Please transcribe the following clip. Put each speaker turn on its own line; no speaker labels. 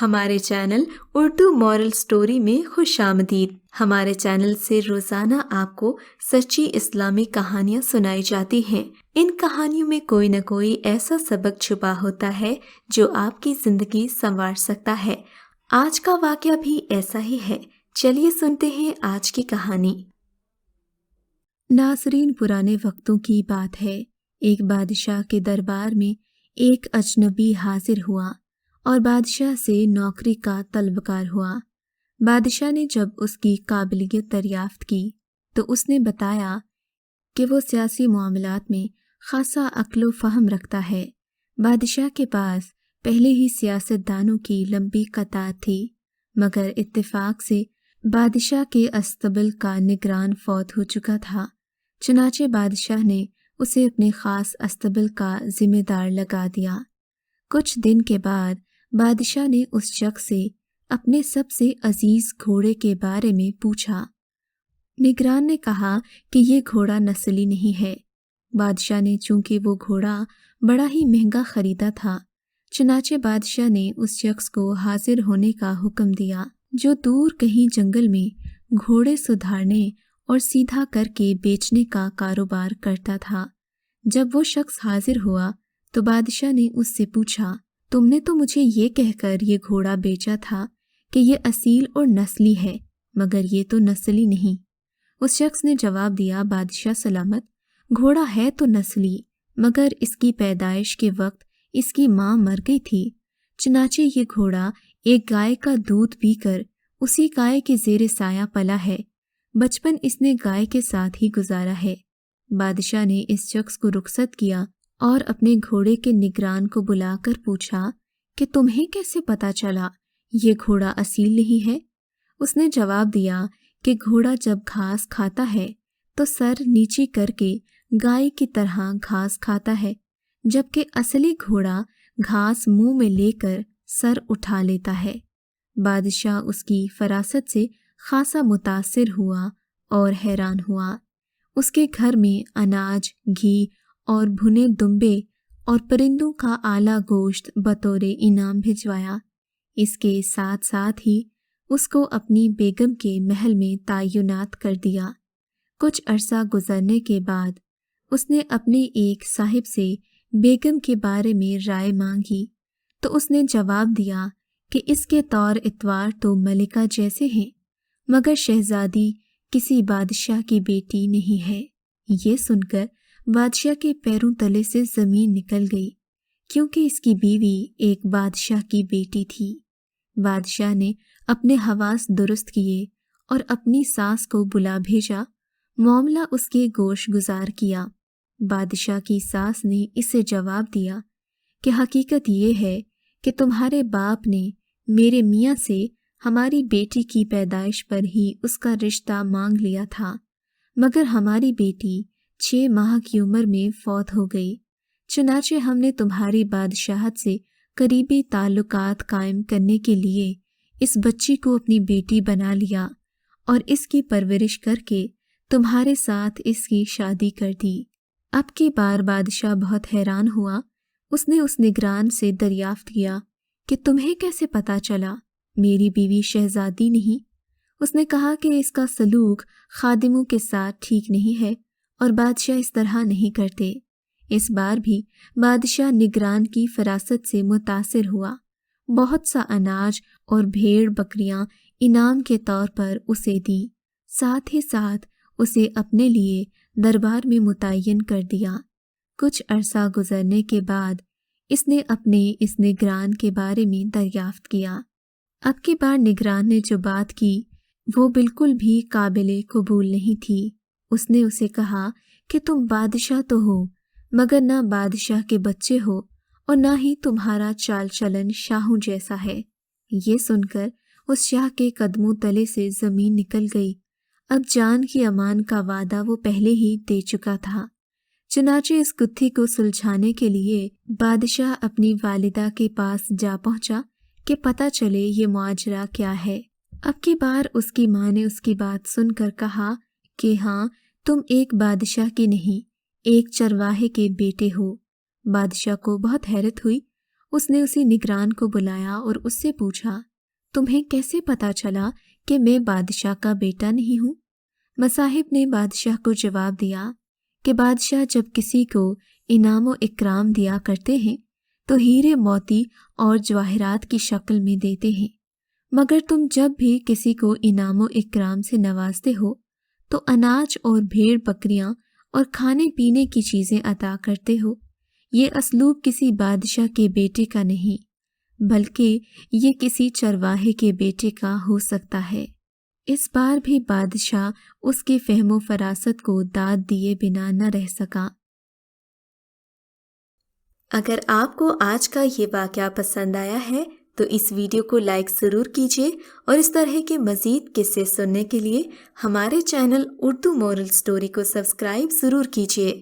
ہمارے channel Urdu moral story میں خوش آمدید۔ ہمارے چینل سے روزانہ آپ کو سچی اسلامی کہانیاں سنائی جاتی ہیں۔ ان کہانیوں میں کوئی نہ کوئی ایسا سبق چھپا ہوتا ہے جو آپ کی زندگی سنوار سکتا ہے۔ آج کا واقعہ بھی ایسا ہی ہے۔ چلیے سنتے ہیں آج کی کہانی۔ ناظرین، پرانے وقتوں کی بات ہے۔ ایک بادشاہ کے دربار میں ایک اجنبی حاضر ہوا اور بادشاہ سے نوکری کا طلبگار ہوا۔ بادشاہ نے جب اس کی قابلیت دریافت کی تو اس نے بتایا کہ وہ سیاسی معاملات میں خاصا عقل و فہم رکھتا ہے۔ بادشاہ کے پاس پہلے ہی سیاست دانوں کی لمبی قطار تھی، مگر اتفاق سے بادشاہ کے استبل کا نگران فوت ہو چکا تھا۔ چنانچہ بادشاہ نے اسے اپنے خاص استبل کا ذمہ دار لگا دیا۔ کچھ دن کے بعد بادشاہ نے اس شخص سے اپنے سب سے عزیز گھوڑے کے بارے میں پوچھا۔ نگران نے کہا کہ یہ گھوڑا نسلی نہیں ہے۔ بادشاہ نے چونکہ وہ گھوڑا بڑا ہی مہنگا خریدا تھا، چنانچہ بادشاہ نے اس شخص کو حاضر ہونے کا حکم دیا جو دور کہیں جنگل میں گھوڑے سدھارنے اور سیدھا کر کے بیچنے کا کاروبار کرتا تھا۔ جب وہ شخص حاضر ہوا تو بادشاہ نے اس سے پوچھا، تم نے تو مجھے یہ کہہ کر یہ گھوڑا بیچا تھا کہ یہ اصیل اور نسلی ہے، مگر یہ تو نسلی نہیں۔ اس شخص نے جواب دیا، بادشاہ سلامت، گھوڑا ہے تو نسلی، مگر اس کی پیدائش کے وقت اس کی ماں مر گئی تھی، چنانچہ یہ گھوڑا ایک گائے کا دودھ پی کر اسی گائے کے زیر سایہ پلا ہے۔ بچپن اس نے گائے کے ساتھ ہی گزارا ہے۔ بادشاہ نے اس شخص کو رخصت کیا اور اپنے گھوڑے کے نگران کو بلا کر پوچھا کہ تمہیں کیسے پتا چلا یہ گھوڑا اصیل نہیں ہے؟ اس نے جواب دیا کہ گھوڑا جب گھاس کھاتا ہے تو سر نیچی کر کے گائے کی طرح گھاس کھاتا ہے، جبکہ اصلی گھوڑا گھاس منہ میں لے کر سر اٹھا لیتا ہے۔ بادشاہ اس کی فراست سے خاصا متاثر ہوا اور حیران ہوا۔ اس کے گھر میں اناج، گھی اور بھنے دمبے اور پرندوں کا اعلیٰ گوشت بطور انعام بھجوایا۔ اس کے ساتھ ساتھ ہی اس کو اپنی بیگم کے محل میں تعینات کر دیا۔ کچھ عرصہ گزرنے کے بعد اس نے اپنے ایک صاحب سے بیگم کے بارے میں رائے مانگی تو اس نے جواب دیا کہ اس کے طور اتوار تو ملکہ جیسے ہیں، مگر شہزادی کسی بادشاہ کی بیٹی نہیں ہے۔ یہ سن کر بادشاہ کے پیروں تلے سے زمین نکل گئی، کیونکہ اس کی بیوی ایک بادشاہ کی بیٹی تھی۔ بادشاہ نے اپنے حواس درست کیے اور اپنی ساس کو بلا بھیجا۔ معاملہ اس کے گوش گزار کیا۔ بادشاہ کی ساس نے اسے جواب دیا کہ حقیقت یہ ہے کہ تمہارے باپ نے میرے میاں سے ہماری بیٹی کی پیدائش پر ہی اس کا رشتہ مانگ لیا تھا، مگر ہماری بیٹی 6 ماہ کی عمر میں فوت ہو گئی، چنانچہ ہم نے تمہاری بادشاہت سے قریبی تعلقات قائم کرنے کے لیے اس بچی کو اپنی بیٹی بنا لیا اور اس کی پرورش کر کے تمہارے ساتھ اس کی شادی کر دی۔ اب کی بار بادشاہ بہت حیران ہوا۔ اس نے اس نگران سے دریافت کیا کہ تمہیں کیسے پتا چلا میری بیوی شہزادی نہیں؟ اس نے کہا کہ اس کا سلوک خادموں کے ساتھ ٹھیک نہیں ہے اور بادشاہ اس طرح نہیں کرتے۔ اس بار بھی بادشاہ نگران کی فراست سے متاثر ہوا۔ بہت سا اناج اور بھیڑ بکریاں انعام کے طور پر اسے دی، ساتھ ہی ساتھ اسے اپنے لیے دربار میں متعین کر دیا۔ کچھ عرصہ گزرنے کے بعد اس نے اپنے اس نگران کے بارے میں دریافت کیا۔ اب کی بار نگران نے جو بات کی وہ بالکل بھی قابل قبول نہیں تھی۔ اس نے اسے کہا کہ تم بادشاہ تو ہو، مگر نہ بادشاہ کے بچے ہو اور نہ ہی تمہارا چال چلن شاہوں جیسا ہے۔ یہ سن کر اس شاہ کے قدموں تلے سے زمین نکل گئی۔ اب جان کی امان کا وعدہ وہ پہلے ہی دے چکا تھا۔ چنانچہ اس گتھی کو سلجھانے کے لیے بادشاہ اپنی والدہ کے پاس جا پہنچا کہ پتہ چلے یہ ماجرا کیا ہے۔ اب کی بار اس کی ماں نے اس کی بات سن کر کہا کہ ہاں، تم ایک بادشاہ کی نہیں، ایک چرواہے کے بیٹے ہو۔ بادشاہ کو بہت حیرت ہوئی اس نے اسی نگران کو بلایا اور اس سے پوچھا، تمہیں کیسے پتا چلا کہ میں بادشاہ کا بیٹا نہیں ہوں؟ مصاحب نے بادشاہ کو جواب دیا کہ بادشاہ جب کسی کو انعام و اکرام دیا کرتے ہیں تو ہیرے موتی اور جواہرات کی شکل میں دیتے ہیں، مگر تم جب بھی کسی کو انعام و اکرام سے نوازتے ہو تو اناج اور بھیڑ بکریاں اور کھانے پینے کی چیزیں عطا کرتے ہو۔ یہ اسلوب کسی بادشاہ کے بیٹے کا نہیں بلکہ یہ کسی چرواہے کے بیٹے کا ہو سکتا ہے۔ اس بار بھی بادشاہ اس کی فہم و فراست کو داد دیے بنا نہ رہ سکا۔ اگر آپ کو آج کا یہ واقعہ پسند آیا ہے تو اس ویڈیو کو لائک ضرور کیجیے اور اس طرح کے مزید قصے سننے کے لیے ہمارے چینل اردو مورل سٹوری کو سبسکرائب ضرور کیجیے۔